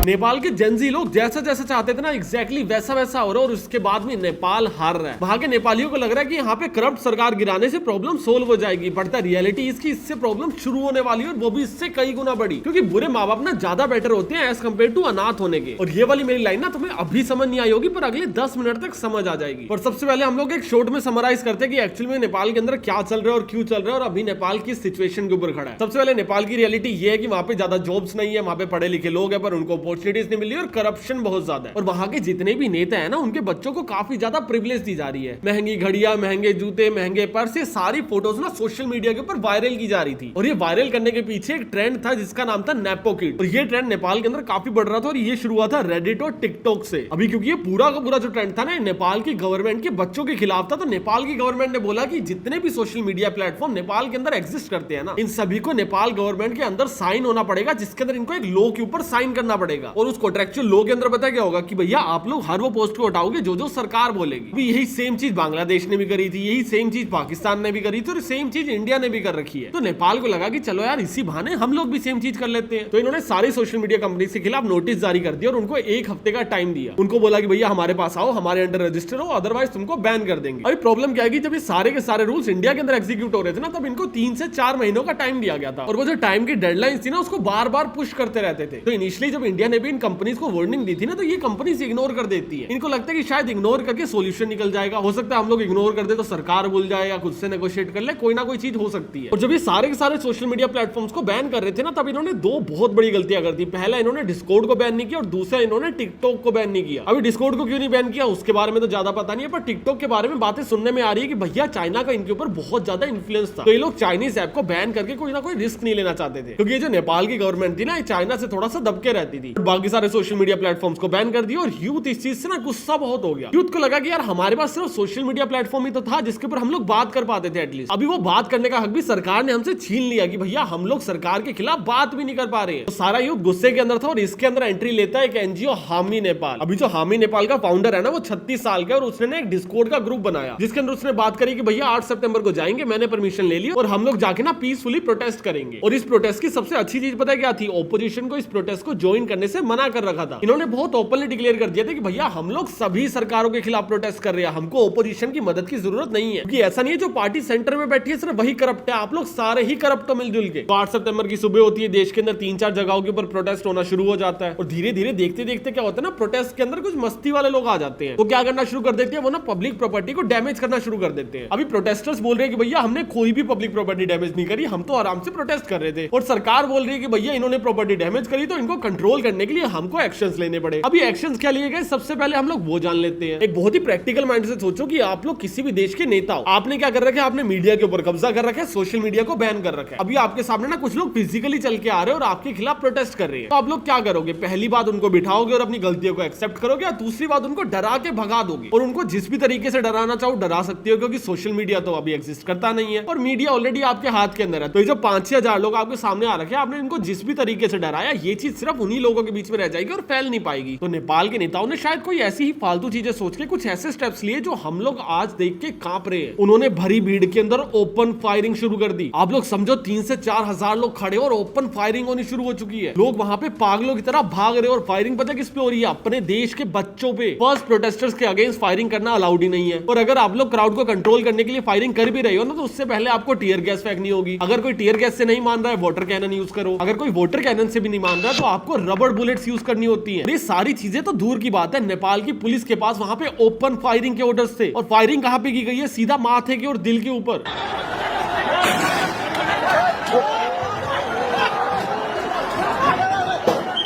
नेपाल के जेनजी लोग जैसा जैसा चाहते थे ना एग्जैक्टली वैसा वैसा हो रहा है और उसके बाद में नेपाल हार रहा है। वहां के नेपालियों को लग रहा है कि यहाँ पे करप्ट सरकार गिराने से प्रॉब्लम सोल्व हो जाएगी, बट रियलिटी इसकी इससे प्रॉब्लम शुरू होने वाली है और वो भी इससे कई गुना बड़ी, क्योंकि बुरे माँ बाप ना ज्यादा बेटर होते हैं एज कम्पेयर टू अनाथ होने के। और ये वाली मेरी लाइन ना तुम्हें अभी समझ नहीं आई होगी पर अगले 10 मिनट तक समझ आ जाएगी। और सबसे पहले हम लोग एक शॉर्ट में समराइज करते हैं कि एक्चुअली में नेपाल के अंदर क्या चल रहा है और क्यों चल रहा है और अभी नेपाल की सिचुएशन के ऊपर खड़ा है। सबसे पहले नेपाल की रियलिटी ये है कि वहां पे ज्यादा जॉब्स नहीं है, वहां पे पढ़े लिखे लोग हैं पर उनको अपॉर्चुनिटीज नहीं मिल रही और करप्शन बहुत ज्यादा है। और वहां के जितने भी नेता है ना उनके बच्चों को काफी ज्यादा प्रिविलेज दी जा रही है, महंगी घड़ियां, महंगे जूते, महंगे पर्स, ये सारी फोटोज ना सोशल मीडिया के ऊपर वायरल की जा रही थी। और ये वायरल करने के पीछे एक ट्रेंड था जिसका नाम था नेपो किड, और ये ट्रेंड नेपाल के अंदर काफी बढ़ रहा था और ये शुरू हुआ था रेडिट और टिकटॉक से। अभी क्योंकि ये पूरा का पूरा जो ट्रेंड था ना नेपाल की गवर्नमेंट के बच्चों के खिलाफ था, तो नेपाल की गवर्नमेंट ने बोला कि जितने भी सोशल मीडिया प्लेटफॉर्म नेपाल के अंदर एग्जिस्ट करते हैं ना, इन सभी को नेपाल गवर्नमेंट के अंदर साइन होना पड़ेगा, जिसके अंदर इनको एक लॉ के ऊपर साइन करना पड़ेगा। और उस कॉन्ट्रेक्चुअल लॉ के अंदर पता क्या होगा कि भैया आप लोग हर वो पोस्ट को हटाओगे जो जो सरकार बोलेगी। अभी यही सेम चीज बांग्लादेश ने भी करी थी, यही सेम चीज पाकिस्तान ने भी करी थी और सेम चीज इंडिया ने भी कर रखी है। तो नेपाल को लगा कि चलो यार इसी बहाने हम लोग भी सेम चीज कर लेते हैं। तो इन्होंने सारी सोशल मीडिया कंपनी के खिलाफ नोटिस जारी कर दिया और उनको 1 हफ्ते का टाइम दिया। उनको बोला कि भैया हमारे पास आओ, हमारे अंडर रजिस्टर हो, अदरवाइज तुमको बैन कर देंगे। अभी प्रॉब्लम क्या है कि जब ये सारे के सारे रूल्स इंडिया के अंदर एग्जीक्यूट हो रहे थे ना, तब इनको 3 से 4 महीनों का टाइम दिया गया था और वो जो टाइम की डेडलाइन थी ना उसको बार बार पुश करते रहते थे। तो इनिशियली जब इंडिया ने भी इन कंपनीज को वार्निंग दी थी ना, तो ये कंपनीज इग्नोर कर देती है। इनको लगता है कि शायद इग्नोर करके सोल्यूशन निकल जाएगा, हो सकता है हम लोग इग्नोर कर दे तो सरकार भूल जाए या खुद से नेगोशिएट कर ले, कोई ना कोई चीज हो सकती है। और जब ये सारे के सारे सोशल मीडिया प्लेटफॉर्म्स को बैन कर रहे थे ना, तब इन्होंने 2 बहुत बड़ी गलतियां कर दी। पहला इन्होंने डिस्कॉर्ड को बैन नहीं किया और दूसरा इन्होंने टिकटॉक को बैन नहीं किया। अभी डिस्कॉर्ड को क्यों नहीं बैन किया उसके बारे में तो ज्यादा पता नहीं है, पर टिकटॉक के बारे में बातें सुनने में आ रही है कि भैया चाइना का इनके ऊपर बहुत ज्यादा इन्फ्लुएंस था, तो ये लोग चाइनीज ऐप को बैन करके कोई ना कोई रिस्क नहीं लेना चाहते थे, क्योंकि ये जो नेपाल की गवर्नमेंट थी ना, चाइना से थोड़ा सा दबके रहती थी। बाकी सारे सोशल मीडिया प्लेटफॉर्म्स को बैन कर दिया और यूथ इस चीज से ना गुस्सा बहुत हो गया। यूथ को लगा कि यार हमारे पास सिर्फ सोशल मीडिया प्लेटफॉर्म ही तो था जिसके ऊपर हम लोग बात कर पाते थे एटलीस्ट। अभी वो बात करने का हक भी सरकार ने हमसे छीन लिया कि भैया हम लोग सरकार के खिलाफ बात भी नहीं कर पा रहे हैं। तो सारा यूथ गुस्से के अंदर था और इसके अंदर एंट्री लेता है एक एनजीओ हामी नेपाल। अभी जो हामी नेपाल का फाउंडर है ना, वो 36 साल का और उसने एक डिस्कॉर्ड का ग्रुप बनाया जिसके अंदर उसने बात करी कि भैया 8 सितंबर को जाएंगे, मैंने परमिशन ले ली और हम लोग जाके ना पीसफुली प्रोटेस्ट करेंगे। और इस प्रोटेस्ट की सबसे अच्छी चीज पता है क्या थी? ऑपोजिशन को इस प्रोटेस्ट को ज्वाइन करने से मना कर रखा था। इन्होंने बहुत ओपनली डिक्लेयर कर दिया था कि भैया हम लोग सभी सरकारों के खिलाफ प्रोटेस्ट कर रहे हैं, हमको ऑपोजिशन की मदद की जरूरत नहीं है, क्योंकि ऐसा नहीं है जो पार्टी सेंटर में बैठी है सिर्फ वही करप्ट है, आप लोग सारे ही करप्ट हो मिलजुल के। तो 8 सितंबर की सुबह होती है, देश के अंदर 3-4 जगहों के ऊपर प्रोटेस्ट होना शुरू हो जाता है और धीरे धीरे देखते देखते क्या होता है ना, प्रोटेस्ट के अंदर कुछ मस्ती वाले लोग आ जाते हैं। वो क्या करना शुरू कर देते हैं, वो ना पब्लिक प्रॉपर्टी को डैमेज करना शुरू कर देते हैं। अभी प्रोटेस्टर्स बोल रहे हैं कि भैया हमने कोई भी पब्लिक प्रॉपर्टी डैमेज नहीं करी, हम तो आराम से प्रोटेस्ट कर रहे थे। और सरकार बोल रही है कि भैया इन्होंने प्रॉपर्टी डैमेज करी तो इनको कंट्रोल करने के लिए हमको एक्शंस लेने पड़े। अभी एक्शंस क्या लिए गए सबसे पहले हम लोग वो जान लेते हैं। एक बहुत ही प्रैक्टिकल माइंड से सोचो कि आप लोग किसी भी देश के नेता हो, आपने क्या कर रखा है, आपने मीडिया के ऊपर कब्जा कर रखा है, सोशल मीडिया को बैन कर रखा है। अभी आपके सामने ना कुछ लोग फिजिकली चल के आ रहे हैं और आपके खिलाफ प्रोटेस्ट कर रहे हैं, तो आप लोग क्या करोगे? पहली बात उनको बिठाओगे और अपनी गलतियों को एक्सेप्ट करोगे, और दूसरी बात उनको डरा के भगा दोगे। और उनको जिस भी तरीके से डराना चाहो डरा सकते हो, क्योंकि सोशल मीडिया तो अभी एग्जिस्ट करता नहीं है और मीडिया ऑलरेडी आपके हाथ के अंदर है। तो ये जो 5-6 हजार लोग आपके सामने आ रखे हैं, आपने इनको जिस भी तरीके से डराया, ये चीज सिर्फ उन्हीं लोगों के बीच में रह जाएगी और फैल नहीं पाएगी। तो नेपाल के नेताओं ने शायद कोई ऐसी ही फालतू चीजें सोच के कुछ ऐसे स्टेप्स लिए जो हम लोग आज देख के कांप रहे हैं। उन्होंने भरी भीड़ के अंदर ओपन फायरिंग शुरू कर दी। आप लोग समझो 3 से 4 हजार लोग खड़े और ओपन फायरिंग होनी शुरू हो चुकी है। लोग वहां पे पागलों की तरह भाग रहे और फायरिंग पता किस पे हो रही है? अपने देश के बच्चों पे। फर्स्ट प्रोटेस्टर्स के अगेंस्ट फायरिंग करना अलाउड ही नहीं है। और अगर आप लोग क्राउड को कंट्रोल करने के लिए फायरिंग कर भी रहे हो ना, तो उससे पहले आपको टीयर गैस फेंकनी होगी। अगर कोई टीयर गैस से नहीं मान रहा है, वाटर कैनन यूज करो। अगर कोई वाटर कैनन से भी नहीं मान रहा है, तो आपको रबड़ बुलेट्स यूज करनी होती है। ये सारी चीजें तो दूर की बात है, नेपाल की पुलिस के पास वहां पे ओपन फायरिंग के ऑर्डर्स थे। और फायरिंग कहां पे की गई है? सीधा माथे के और दिल के ऊपर।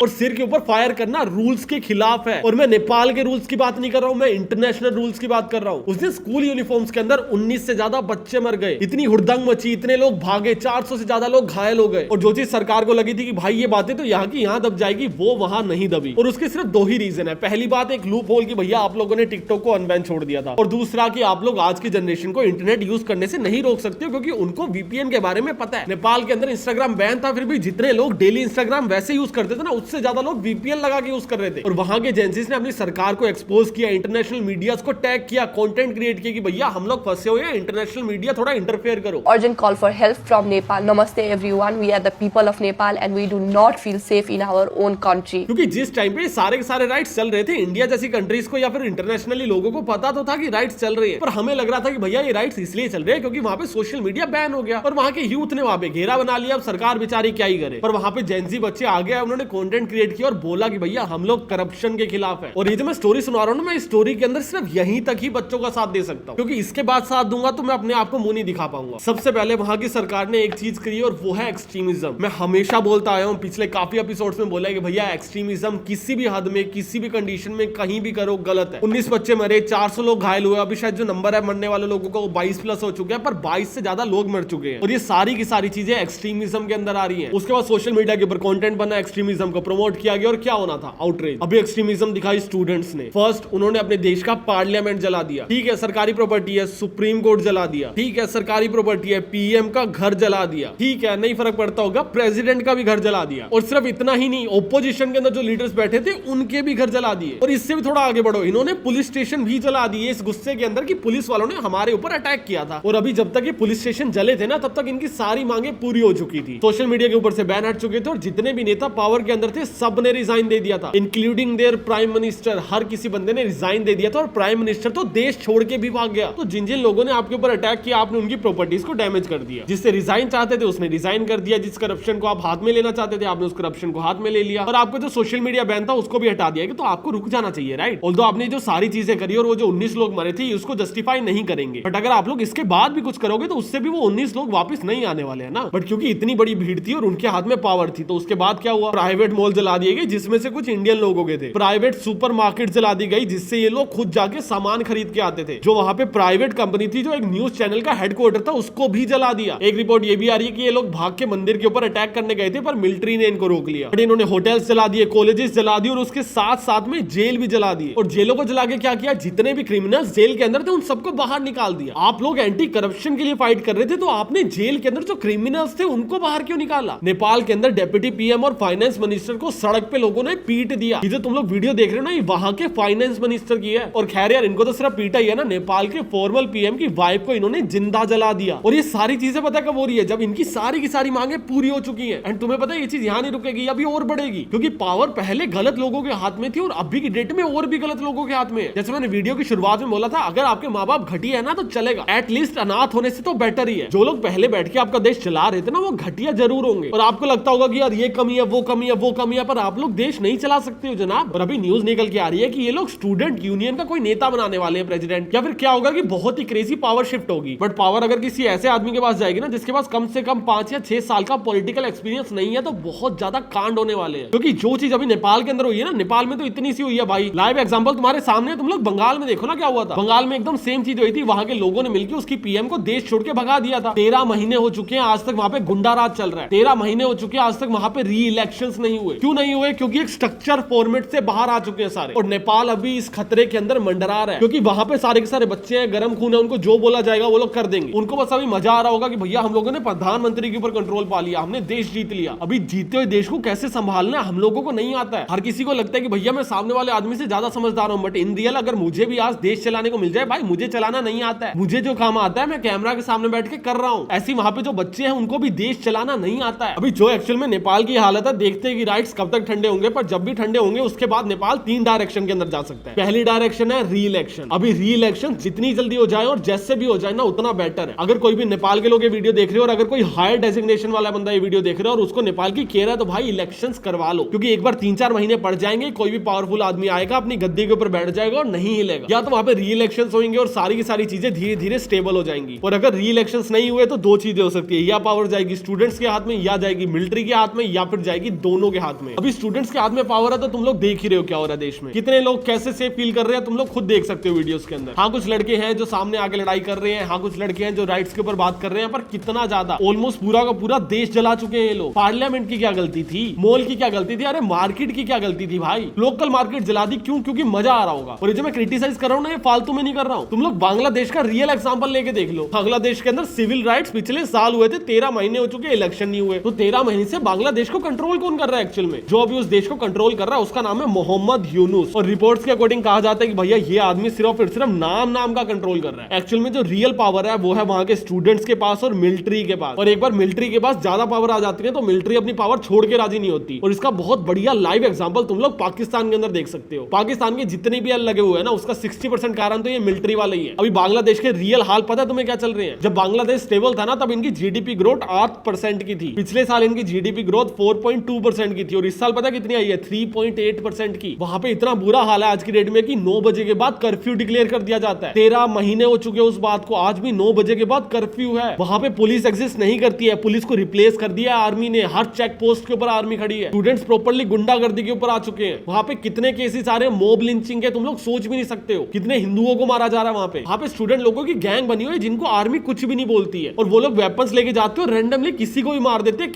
और सिर के ऊपर फायर करना रूल्स के खिलाफ है। और मैं नेपाल के रूल्स की बात नहीं कर रहा हूं, मैं इंटरनेशनल रूल्स की बात कर रहा हूं। उस दिन स्कूल यूनिफॉर्म्स के अंदर 19 से ज्यादा बच्चे मर गए, इतनी हुड़दंग मची, इतने लोग भागे, 400 से ज्यादा लोग घायल हो गए। और जो चीज सरकार को लगी थी कि भाई ये बातें तो यहाँ की यहाँ दब जाएगी, वो वहां नहीं दबी। और उसके सिर्फ 2 ही रीजन है। पहली बात एक लूप होल की भैया आप लोगों ने टिकटॉक को अनबैन छोड़ दिया था, और दूसरा कि आप लोग आज की जनरेशन को इंटरनेट यूज करने से नहीं रोक सकते, क्योंकि उनको वीपीएन के बारे में पता है। नेपाल के अंदर इंस्टाग्राम बैन था, फिर भी जितने लोग डेली इंस्टाग्राम वैसे यूज करते थे ना, से ज्यादा लोग वीपीएन लगा के यूज कर रहे थे। और वहां के एजेंसीज ने अपनी सरकार को एक्सपोज किया, इंटरनेशनल मीडिया को टैग किया, कंटेंट क्रिएट किया कि भैया हम लोग फंसे हुए हैं, इंटरनेशनल मीडिया थोड़ा इंटरफेयर करो। Urgent call for help from Nepal. Namaste everyone. We are the people of Nepal and we do not feel safe in our own country. क्योंकि जिस टाइम पे सारे के सारे राइट्स चल रहे थे, इंडिया जैसी कंट्रीज को या फिर इंटरनेशनली लोगों को पता तो था कि राइट्स चल रही है, पर हमें लग रहा था कि भैया ये राइट्स इसलिए चल रहे हैं क्योंकि वहां पे सोशल मीडिया बैन हो गया और वहां के यूथ ने वहां पे घेरा बना लिया। अब सरकार बेचारी क्या ही करे, पर वहां पे जेंजी बच्चे आ गए, उन्होंने कंटेंट क्रिएट किया और बोला कि भैया हम लोग करप्शन के खिलाफ है। और ये जो मैं स्टोरी सुना रहा हूँ ना, मैं इस स्टोरी के अंदर सिर्फ यहीं तक ही बच्चों का साथ दे सकता हूँ, क्योंकि इसके बाद साथ दूंगा तो मैं अपने आप को मुंह नहीं दिखा पाऊंगा। सबसे पहले वहां की सरकार ने एक चीज करी और वो है एक्सट्रीमिज्म। मैं हमेशा बोलता आया हूँ, पिछले काफी एपिसोड्स में बोला है कि भैया एक्सट्रीमिज्म किसी भी हद में, किसी भी कंडीशन में, कहीं भी करो गलत है। 19 बच्चे मरे, 400 लोग घायल हुए, अभी शायद जो नंबर है मरने वाले लोगों का वो 22+ हो चुके हैं, पर 22 से ज्यादा लोग मर चुके हैं। और ये सारी की सारी चीजें एक्सट्रीमिज्म के अंदर आ रही है। उसके बाद सोशल मीडिया के ऊपर कंटेंट बना, एक्सट्रीमिज्म को प्रमोट किया गया और क्या होना था, आउटरीच। अभी एक्सट्रीमिज्म दिखाई स्टूडेंट्स ने। फर्स्ट उन्होंने अपने देश का पार्लियामेंट जला दिया, ठीक है, सरकारी प्रॉपर्टी है, सुप्रीम कोर्ट जला दिया, ठीक है, सरकारी प्रॉपर्टी है, पीएम का घर जला दिया, ठीक है, नहीं फर्क पड़ता होगा, प्रेसिडेंट का भी घर जला दिया। और सिर्फ इतना ही नहीं, ओपोजिशन के अंदर जो लीडर्स बैठे थे उनके भी घर जला दिए। और इससे भी थोड़ा आगे बढ़ो, इन्होंने पुलिस स्टेशन भी जला दिए इस गुस्से के अंदर कि पुलिस वालों ने हमारे ऊपर अटैक किया था। और अभी जब तक ये पुलिस स्टेशन जले थे ना, तब तक इनकी सारी मांगे पूरी हो चुकी थी। सोशल मीडिया के ऊपर से बैन हट चुके थे और जितने भी नेता पावर के अंदर थे सब ने रिजाइन दे दिया था, इंक्लूडिंग देयर प्राइम मिनिस्टर। हर किसी बंदे ने रिजाइन दे दिया था और प्राइम मिनिस्टर तो देश छोड़ के भी भाग गया। तो जिन जिन लोगों ने आपके ऊपर अटैक किया, आपने उनकी प्रॉपर्टीज को डैमेज कर दिया। जिससे रिजाइन चाहते थे उसने रिजाइन कर दिया, जिस करप्शन को आप हाथ में लेना चाहते थे आपने उस करप्शन को हाथ में ले लिया, और आपको जो सोशल मीडिया बैन था उसको भी हटा दिया कि तो आपको रुक जाना चाहिए, राइट। ऑल्दो आपने जो सारी चीजें करी और वो जो 19 लोग मरे थे उसको जस्टिफाई नहीं करेंगे, बट अगर आप लोग इसके बाद भी कुछ करोगे तो उससे भी वो 19 लोग वापस नहीं आने वाले हैं ना। बट क्योंकि इतनी बड़ी भीड़ थी और उनके हाथ में पावर थी, तो उसके बाद क्या हुआ, प्राइवेट मॉल जला दिए गए जिसमें से कुछ इंडियन लोगों के थे, प्राइवेट सुपर मार्केट जला दी गई जिससे ये लोग खुद जाके सामान खरीद के आते थे। जो वहां पे प्राइवेट कंपनी थी, जो एक न्यूज चैनल का हेडक्वार्टर था, उसको भी जला दिया। एक रिपोर्ट ये भी आ रही है कि ये लोग भाग के मंदिर के ऊपर अटैक करने गए थे, पर मिलिट्री ने इनको रोक लिया। बट इन्होंने होटल्स जला दिए, कॉलेजेस जला दिए और उसके साथ साथ में जेल भी जला दिए। और जेलों को जला के क्या किया, जितने भी क्रिमिनल्स जेल के अंदर थे उन सबको बाहर निकाल दिया। आप लोग एंटी करप्शन के लिए फाइट कर रहे थे, तो आपने जेल के अंदर जो क्रिमिनल्स थे उनको बाहर क्यों निकाला। नेपाल के अंदर डेप्यूटी पीएम और फाइनेंस मिनिस्टर को सड़क पे लोगों ने पीट दिया। ये जो तुम लोग वीडियो देख रहे हो ना, ये वहां के फाइनेंस मिनिस्टर की है। और खैर यार, इनको तो सिर्फ पीटा ही है ना, नेपाल के फॉर्मल पीएम की वाइफ को इन्होंने जिंदा जला दिया। और ये सारी चीजें पता कब हो रही है, जब इनकी सारी की सारी मांगे पूरी हो चुकी है। एंड तुम्हें पता है ये चीज यहाँ नहीं रुकेगी, अभी और बढ़ेगी, क्योंकि पावर पहले गलत लोगों के हाथ में थी और अभी की डेट में और भी गलत लोगों के हाथ में है। जैसे मैंने वीडियो की शुरुआत में बोला था, अगर आपके माँ बाप घटिया है ना तो चलेगा, एटलीस्ट अनाथ होने से तो बेटर ही है। जो लोग पहले बैठ के आपका देश चला रहे थे ना, वो घटिया जरूर होंगे। और आपको लगता होगा कि यार ये कमी है, वो कमी है, वो कमी है, पर आप लोग देश नहीं चला सकते हो जनाब। और अभी न्यूज निकल के आ रही है कि ये लोग स्टूडेंट यूनियन का कोई नेता बनाने वाले हैं प्रेसिडेंट, या फिर क्या होगा कि बहुत ही क्रेजी पावर शिफ्ट होगी। बट पावर अगर किसी ऐसे आदमी के पास जाएगी ना जिसके पास कम से कम 5 या 6 साल का पॉलिटिकल एक्सपीरियंस नहीं है, तो बहुत ज्यादा कांड होने वाले हैं। क्योंकि जो चीज अभी नेपाल के अंदर हुई है ना, नेपाल में तो इतनी सी हुई है भाई, लाइव एग्जांपल तुम्हारे सामने। तुम लोग बंगाल में देखो ना क्या हुआ था, बंगाल में एकदम सेम चीज हुई थी। वहां के लोगों ने मिलकर उसकी पीएम को देश छोड़ के भगा दिया था। 13 महीने हो चुके हैं, आज तक वहां पे गुंडा राज चल रहा है। 13 महीने हो चुके हैं, आज तक वहां पे री इलेक्शंस नहीं हुए। क्यों नहीं हुए? क्योंकि एक स्ट्रक्चर फॉर्मेट से बाहर आ चुके हैं सारे। और नेपाल अभी इस खतरे के अंदर मंडरा रहा है, क्योंकि वहां पे सारे के सारे बच्चे हैं, गर्म खून है, उनको जो बोला जाएगा वो लोग कर देंगे। उनको बस अभी मजा आ रहा होगा कि भैया हम लोगों ने प्रधानमंत्री के ऊपर कंट्रोल पा लिया, हमने देश जीत लिया। अभी जीते हुए देश को कैसे संभालना हम लोगों को नहीं आता है। हर किसी को लगता है कि भैया मैं सामने वाले आदमी से ज्यादा समझदार हूं, बट इन रियल अगर मुझे भी आज देश चलाने को मिल जाए, भाई मुझे चलाना नहीं आता है। मुझे जो काम आता है मैं कैमरा के सामने बैठ के कर रहा हूं। ऐसी वहां पे जो बच्चे हैं उनको भी देश चलाना नहीं आता है। अभी जो एक्चुअल में नेपाल की हालत है, देखते हैं कि राइट्स कब तक ठंडे होंगे, पर जब भी ठंडे होंगे उसके बाद नेपाल 3 डायरेक्शन के अंदर जा सकता है। पहली डायरेक्शन है री इलेक्शन। अभी री इलेक्शन जितनी जल्दी हो जाए और जैसे भी हो जाए ना, उतना बेटर है। अगर कोई भी नेपाल के लोग ये वीडियो देख रहे हो और अगर कोई हायर डेजिग्नेशन वाला बंदा ये वीडियो देख रहा है और उसको नेपाल की केयर है, तो भाई इलेक्शंस करवा लो। क्योंकि एक बार 3-4 महीने पड़ जाएंगे, कोई भी पावरफुल आदमी आएगा, अपनी गद्दी के ऊपर बैठ जाएगा और नहीं हिलेगा। या तो वहां पे री इलेक्शंस होंगे और सारी की सारी चीजें धीरे धीरे स्टेबल हो जाएंगी। और अगर री इलेक्शंस नहीं हुए तो 2 चीजें हो सकती है, या पावर जाएगी स्टूडेंट्स के हाथ में, या जाएगी मिलिट्री के हाथ में, या फिर जाएगी दोनों के हाथ में। अभी स्टूडेंट्स के हाथ में पावर है तो तुम लोग देख ही रहे हो क्या हो रहा है देश में, कितने लोग कैसे सेफ फील कर रहे हैं, तुम लोग खुद देख सकते हो वीडियोस के अंदर। हाँ, कुछ लड़के हैं जो सामने आके लड़ाई कर रहे हैं, हाँ कुछ लड़के हैं जो राइट्स के ऊपर बात कर रहे हैं, पर कितना ज्यादा, ऑलमोस्ट पूरा का पूरा देश जला चुके हैं ये लोग। पार्लियामेंट की क्या गलती थी, मॉल की क्या गलती थी, अरे मार्केट की क्या गलती थी भाई, लोकल मार्केट जला दी। क्यों? क्योंकि मजा आ रहा होगा। और ये जो मैं क्रिटिसाइज कर रहा हूँ ना, ये फालतू में नहीं कर रहा हूँ। तुम लोग बांग्लादेश का रियल एग्जांपल लेके देख लो। बांग्लादेश के अंदर सिविल राइट्स पिछले साल हुए थे, 13 महीने हो चुके, इलेक्शन नहीं हुए। तो 13 महीने से बांग्लादेश को कंट्रोल कौन कर रहा है एक्चुअल में। जो अभी उस देश को कंट्रोल कर रहा है उसका नाम है मोहम्मद यूनुस, और रिपोर्ट्स के अकॉर्डिंग कहा जाता है कि भैया ये आदमी सिर्फ और सिर्फ नाम का कंट्रोल कर रहा है। एक्चुअल में जो रियल पावर है वो है वहां के स्टूडेंट्स के पास और मिलिट्री के पास, और एक बार मिलिट्री के पास ज्यादा पावर आ जाती है तो मिलिट्री अपनी पावर छोड़ के राजी नहीं होती। और इसका बहुत बढ़िया लाइव एग्जांपल तुम लोग पाकिस्तान के अंदर देख सकते हो। पाकिस्तान के जितने भी लगे हुए हैं ना उसका 60% कारण तो ये मिलिट्री वाले ही है। अभी बांग्लादेश के रियल हाल पता है तुम्हें क्या चल रहे हैं? जब बांग्लादेश स्टेबल था ना तब इनकी जीडीपी ग्रोथ 8% की थी। पिछले साल इनकी जीडीपी ग्रोथ 4.2% की थी, और इस साल पता कितनी आई है? 3.8% की। वहां पे इतना बुरा हाल है आज की डेट में कि 9 बजे के बाद कर्फ्यू डिक्लेयर कर दिया जाता है। 13 महीने हो चुके उस बात को, आज भी 9 बजे के बाद कर्फ्यू है। वहां पे पुलिस एग्जिस्ट नहीं करती है, पुलिस को रिप्लेस कर दिया है आर्मी ने। हर चेक पोस्ट के ऊपर आर्मी खड़ी है। स्टूडेंट्स प्रॉपर्ली गुंडागर्दी के ऊपर आ चुके हैं। वहां पे कितने केसेस आ रहे हैं मॉब लिंचिंग के, तुम लोग सोच भी नहीं सकते हो। कितने हिंदुओं को मारा जा रहा है वहां पे स्टूडेंट लोगों की गैंग बनी हुई है जिनको आर्मी कुछ भी नहीं बोलती है, और वो लोग वेपन्स लेके जाते हो, रैंडमली किसी को भी मार देते हैं,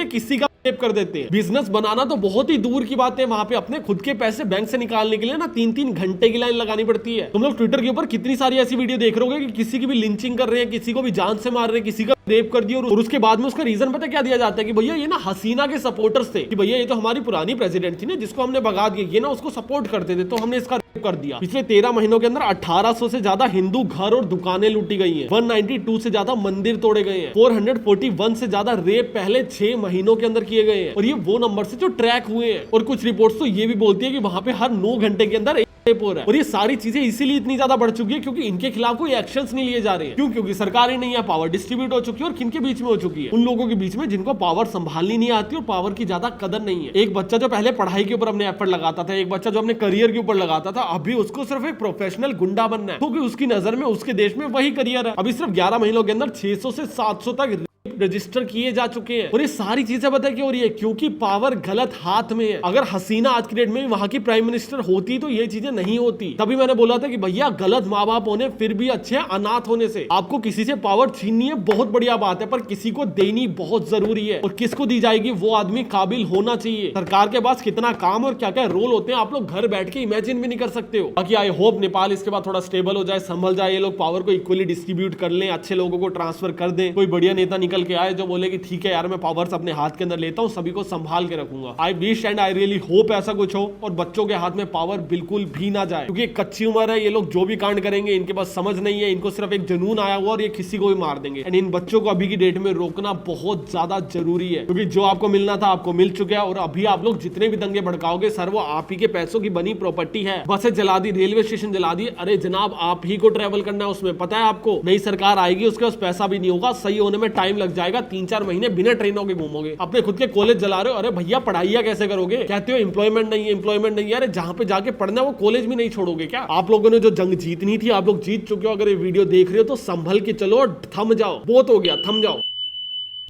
किसी का रेप कर देते हैं। बिजनेस बनाना तो बहुत ही दूर की बात है, वहां पे अपने खुद के पैसे बैंक से निकालने के लिए ना 3-3 घंटे की लाइन लगानी पड़ती है। तुम लोग ट्विटर के ऊपर कितनी सारी ऐसी वीडियो देख रहे होगे कि किसी की भी लिंचिंग कर रहे हैं, किसी को भी जान से मार रहे हैं, किसी का रेप कर दिया, और उसके बाद में उसका रीजन पता क्या दिया जाता है कि भैया ये ना हसीना के सपोर्टर्स थे, कि भैया ये तो हमारी पुरानी प्रेसिडेंट थी ना जिसको हमने भगा दिया, ये ना उसको सपोर्ट करते थे तो हमने इसका रेप कर दिया। पिछले 13 महीनों के अंदर 1800 से ज्यादा हिंदू घर और दुकानें लूटी गई हैं, 192 से ज्यादा मंदिर तोड़े गए हैं, 441 से ज्यादा रेप पहले 6 महीनों के अंदर किए गए हैं, और ये वो नंबर से जो ट्रैक हुए हैं। और कुछ रिपोर्ट्स तो ये भी बोलती है कि वहां पे हर 9 घंटे के अंदर और ये सारी चीजें इसीलिए इतनी ज्यादा बढ़ चुकी है क्योंकि इनके खिलाफ कोई एक्शंस नहीं लिए जा रहे हैं। क्यों? क्योंकि सरकार ही नहीं है, पावर डिस्ट्रीब्यूट हो चुकी है, और किनके बीच में हो चुकी है? उन लोगों के बीच में जिनको पावर संभालनी नहीं आती और पावर की ज्यादा कदर नहीं है। एक बच्चा जो पहले पढ़ाई के ऊपर अपने एफर्ट लगाता था, एक बच्चा जो अपने करियर के ऊपर लगाता था, अभी उसको सिर्फ एक प्रोफेशनल गुंडा बनना है क्योंकि उसकी नजर में उसके देश में वही करियर है। अभी सिर्फ 11 महीनों के अंदर 600 से 700 तक रजिस्टर किए जा चुके हैं, और ये सारी चीजें पता है क्यों हो रही है? क्योंकि पावर गलत हाथ में है। अगर हसीना आज की डेट में वहां की प्राइम मिनिस्टर होती तो ये चीजें नहीं होती। तभी मैंने बोला था कि भैया गलत माँ बाप होने फिर भी अच्छे हैं अनाथ होने से। आपको किसी से पावर छीननी है बहुत बढ़िया बात है, पर किसी को देनी बहुत जरूरी है, और किसको दी जाएगी वो आदमी काबिल होना चाहिए। सरकार के पास कितना काम और क्या क्या रोल होते हैं आप लोग घर बैठ के इमेजिन भी नहीं कर सकते हो। बाकी आई होप नेपाल इसके बाद थोड़ा स्टेबल हो जाए, संभल जाए, ये लोग पावर को इक्वली डिस्ट्रीब्यूट कर लें, अच्छे लोगों को ट्रांसफर कर दें, कोई बढ़िया नेता निकल के आए जो बोले कि ठीक है यार मैं पावर्स अपने हाथ के अंदर लेता हूं, सभी को संभाल के रखूंगा। I wish and I really hope ऐसा कुछ हो, और बच्चों के हाथ में पावर बिल्कुल भी ना जाए, क्योंकि कच्ची उम्र है, ये लोग जो भी कांड करेंगे इनके पास समझ नहीं है, इनको सिर्फ एक जुनून आया हुआ और ये किसी को भी मार देंगे। एंड इन बच्चों को अभी की डेट में रोकना बहुत ज्यादा जरूरी है, क्योंकि जो आपको मिलना था आपको मिल चुका है, और अभी आप लोग जितने भी दंगे भड़काओगे सर वो आप ही के पैसों की बनी प्रॉपर्टी है। बसें जला दी, रेलवे स्टेशन जला दी, अरे जनाब आप ही को ट्रेवल करना है उसमें, पता है आपको? नई सरकार आएगी उसके पास पैसा भी नहीं होगा, सही होने में टाइम लग जाएगा, 3-4 महीने बिना ट्रेनों के घूमोगे। अपने खुद के कॉलेज जला रहे हो, अरे भैया पढ़ाइया कैसे करोगे? कहते हो एम्प्लॉयमेंट नहीं है, अरे जहां पे जाके पढ़ना वो कॉलेज भी नहीं छोड़ोगे क्या? आप लोगों ने जो जंग जीतनी थी आप लोग जीत चुके हो। अगर ये वीडियो देख रहे हो तो संभल के चलो और थम जाओ, बहुत हो गया, थम जाओ।